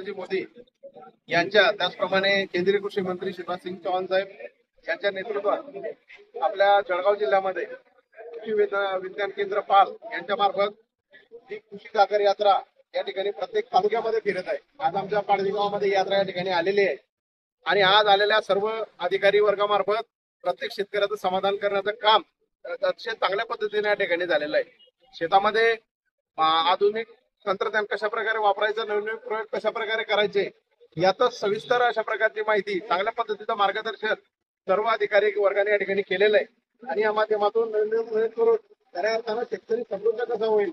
नरेंद्रजी मोदी यांच्या, त्याचप्रमाणे केंद्रीय कृषी मंत्री शिवराज सिंग चौहान साहेब यांच्या नेतृत्वात आपल्या जळगाव जिल्ह्यामध्ये कृषी विज्ञान केंद्र पाल यांच्या मार्फत ही कृषी सागर यात्रा या ठिकाणी प्रत्येक तालुक्यामध्ये फिरत आहे। आज आमच्या पाडवी गावामध्ये यात्रा या ठिकाणी आलेली आहे आणि आज आलेल्या सर्व अधिकारी वर्गामार्फत प्रत्येक शेतकऱ्याचं समाधान करण्याचं काम अतिशय चांगल्या पद्धतीने या ठिकाणी झालेलं आहे। शेतामध्ये आधुनिक तंत्रज्ञान कशा प्रकारे वापरायचं, नवीन प्रयोग कशा प्रकारे करायचे यातच सविस्तर अशा प्रकारची माहिती, चांगल्या पद्धतीचं मार्गदर्शन सर्व अधिकारी वर्गाने या ठिकाणी केलेलं आहे आणि या माध्यमातून नवीन प्रयोग करून खऱ्या अर्थानं शेतकरी समृद्ध कसा होईल,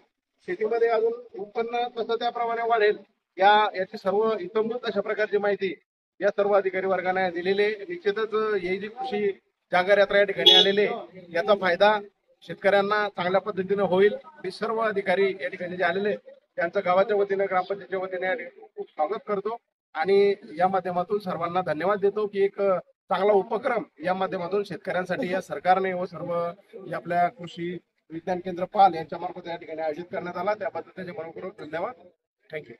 शेतीमध्ये अजून उत्पन्न कसं त्याप्रमाणे वाढेल याची सर्व इतंभूत अशा प्रकारची माहिती या सर्व अधिकारी वर्गाने दिलेली आहे। निश्चितच ही जी कृषी जागर यात्रा या ठिकाणी आलेली आहे याचा फायदा शेतकऱ्यांना चांगल्या पद्धतीने होईल। मी सर्व अधिकारी या ठिकाणी जे आलेले त्यांचं गावाच्या वतीने, ग्रामपंचायतीच्या वतीने खूप स्वागत करतो आणि या माध्यमातून सर्वांना धन्यवाद देतो की एक चांगला उपक्रम या माध्यमातून शेतकऱ्यांसाठी या सरकारने व सर्व आपल्या कृषी विज्ञान केंद्र पाल यांच्या मार्फत या ठिकाणी आयोजित करण्यात आला। त्याबद्दल त्याचे मनपूर्वक धन्यवाद। थँक्यू।